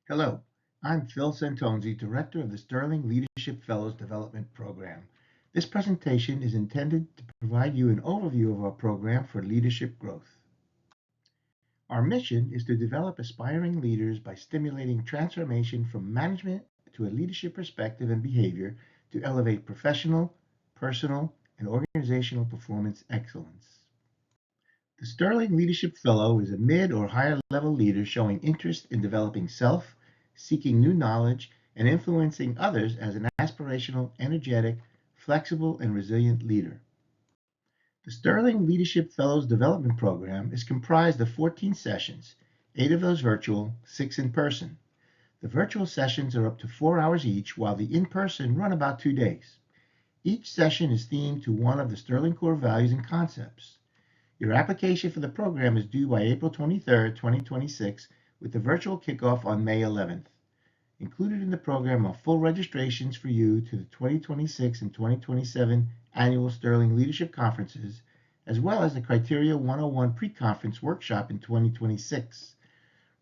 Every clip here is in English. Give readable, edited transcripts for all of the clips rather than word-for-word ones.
Hello, I'm Phil Santonzi, Director of the Sterling Leadership Fellows Development Program. This presentation is intended to provide you an overview of our program for leadership growth. Our mission is to develop aspiring leaders by stimulating transformation from management to a leadership perspective and behavior to elevate professional, personal, and organizational performance excellence. The Sterling Leadership Fellow is a mid or higher level leader showing interest in developing self, seeking new knowledge, and influencing others as an aspirational, energetic, flexible, and resilient leader. The Sterling Leadership Fellows Development Program is comprised of 14 sessions, 8 of those virtual, 6 in person. The virtual sessions are up to 4 hours each, while the in person run about 2 days. Each session is themed to one of the Sterling core values and concepts. Your application for the program is due by April 23rd, 2026, with the virtual kickoff on May 11th. Included in the program are full registrations for you to the 2026 and 2027 annual Sterling Leadership Conferences, as well as the Criteria 101 pre-conference workshop in 2026.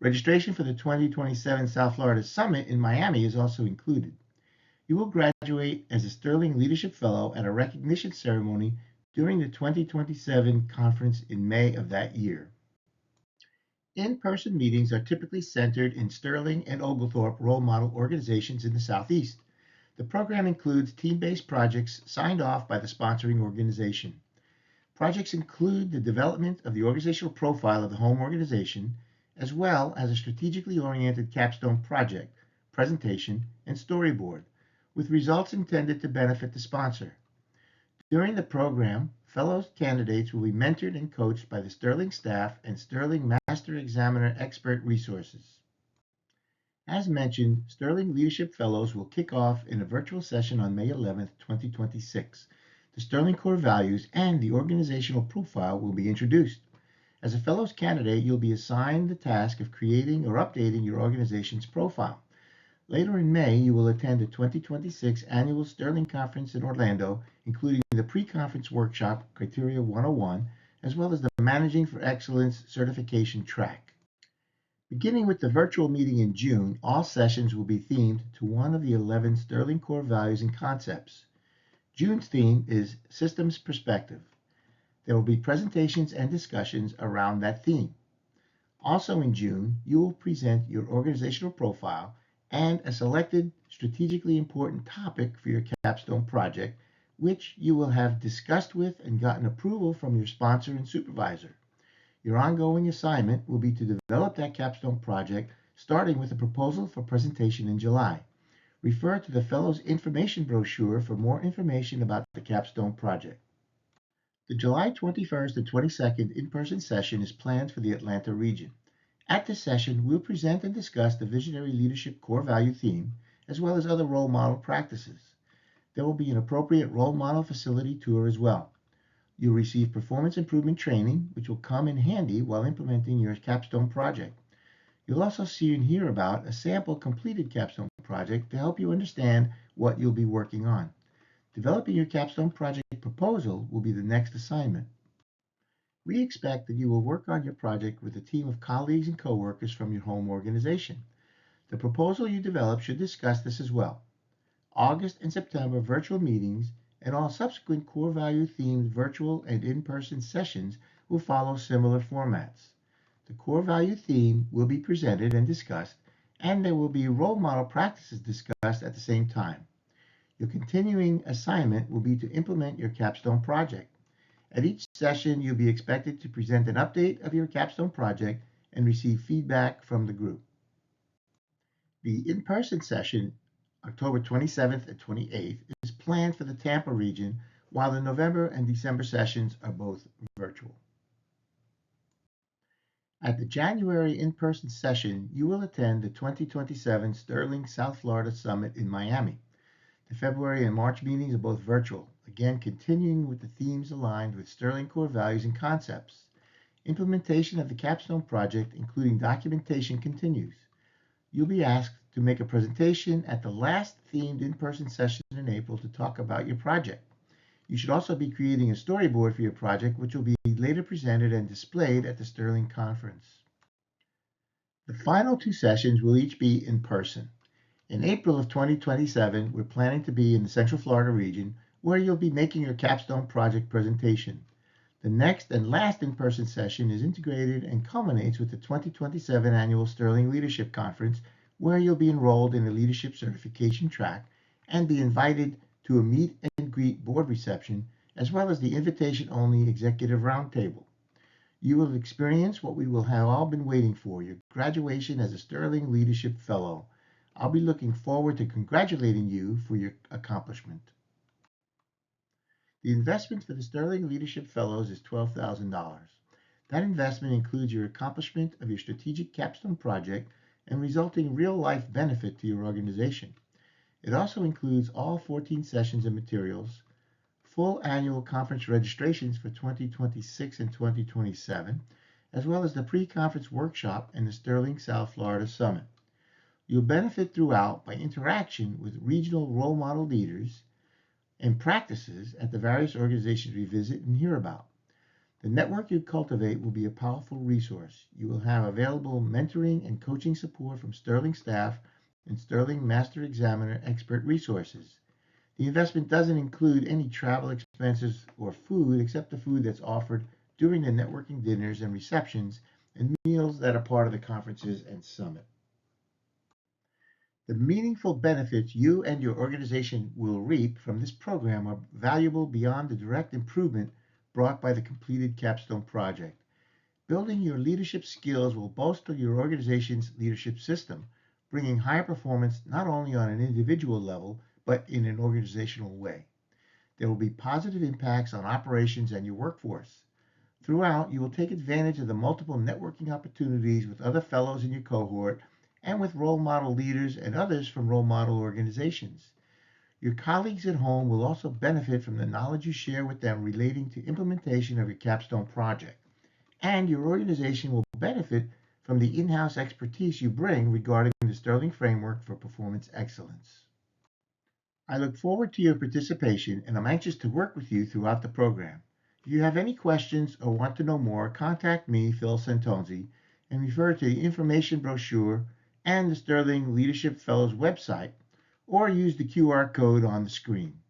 Registration for the 2027 South Florida Summit in Miami is also included. You will graduate as a Sterling Leadership Fellow at a recognition ceremony during the 2027 conference in May of that year. In-person meetings are typically centered in Sterling and Oglethorpe role model organizations in the Southeast. The program includes team-based projects signed off by the sponsoring organization. Projects include the development of the organizational profile of the home organization, as well as a strategically oriented capstone project, presentation, and storyboard, with results intended to benefit the sponsor. During the program, fellow candidates will be mentored and coached by the Sterling staff and Sterling Master Examiner expert resources. As mentioned, Sterling Leadership Fellows will kick off in a virtual session on May 11th, 2026. The Sterling core values and the organizational profile will be introduced. As a Fellows candidate, you'll be assigned the task of creating or updating your organization's profile. Later in May, you will attend the 2026 Annual Sterling Conference in Orlando, including the pre-conference workshop, Criteria 101, as well as the Managing for Excellence certification track. Beginning with the virtual meeting in June, all sessions will be themed to one of the 11 Sterling core values and concepts. June's theme is Systems Perspective. There will be presentations and discussions around that theme. Also in June, you will present your organizational profile and a selected strategically important topic for your capstone project, which you will have discussed with and gotten approval from your sponsor and supervisor. Your ongoing assignment will be to develop that capstone project, starting with a proposal for presentation in July. Refer to the Fellows Information Brochure for more information about the capstone project. The July 21st and 22nd in-person session is planned for the Atlanta region. At this session, we'll present and discuss the Visionary Leadership Core Value theme, as well as other role model practices. There will be an appropriate role model facility tour as well. You'll receive performance improvement training, which will come in handy while implementing your capstone project. You'll also see and hear about a sample completed capstone project to help you understand what you'll be working on. Developing your capstone project proposal will be the next assignment. We expect that you will work on your project with a team of colleagues and coworkers from your home organization. The proposal you develop should discuss this as well. August and September virtual meetings and all subsequent core value themed virtual and in-person sessions will follow similar formats. The core value theme will be presented and discussed, and there will be role model practices discussed at the same time. Your continuing assignment will be to implement your capstone project. At each session, you'll be expected to present an update of your capstone project and receive feedback from the group. The in-person session, October 27th and 28th, is planned for the Tampa region, while the November and December sessions are both virtual. At the January in-person session, you will attend the 2027 Sterling South Florida Summit in Miami. The February and March meetings are both virtual, again continuing with the themes aligned with Sterling core values and concepts. Implementation of the capstone project, including documentation, continues. You'll be asked to make a presentation at the last themed in-person session in April to talk about your project. You should also be creating a storyboard for your project, which will be later presented and displayed at the Sterling conference. The final two sessions will each be in person. In April of 2027, we're planning to be in the Central Florida region, where you'll be making your capstone project presentation. The next and last in-person session is integrated and culminates with the 2027 Annual Sterling Leadership Conference, where you'll be enrolled in the Leadership Certification track and be invited to a meet and greet board reception, as well as the invitation-only executive roundtable. You will experience what we will have all been waiting for, your graduation as a Sterling Leadership Fellow. I'll be looking forward to congratulating you for your accomplishment. The investment for the Sterling Leadership Fellows is $12,000. That investment includes your accomplishment of your strategic capstone project and resulting real-life benefit to your organization. It also includes all 14 sessions and materials, full annual conference registrations for 2026 and 2027, as well as the pre-conference workshop and the Sterling South Florida Summit. You'll benefit throughout by interaction with regional role model leaders and practices at the various organizations we visit and hear about. The network you cultivate will be a powerful resource. You will have available mentoring and coaching support from Sterling staff and Sterling Master Examiner expert resources. The investment doesn't include any travel expenses or food except the food that's offered during the networking dinners and receptions and meals that are part of the conferences and summit. The meaningful benefits you and your organization will reap from this program are valuable beyond the direct improvement brought by the completed capstone project. Building your leadership skills will bolster your organization's leadership system, bringing higher performance not only on an individual level, but in an organizational way. There will be positive impacts on operations and your workforce. Throughout, you will take advantage of the multiple networking opportunities with other fellows in your cohort and with role model leaders and others from role model organizations. Your colleagues at home will also benefit from the knowledge you share with them relating to implementation of your capstone project. And your organization will benefit from the in-house expertise you bring regarding the Sterling Framework for Performance Excellence. I look forward to your participation, and I'm anxious to work with you throughout the program. If you have any questions or want to know more, contact me, Phil Santonzi, and refer to the information brochure and the Sterling Leadership Fellows website, or use the QR code on the screen.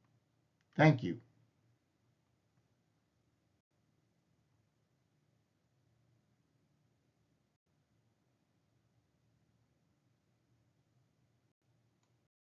Thank you.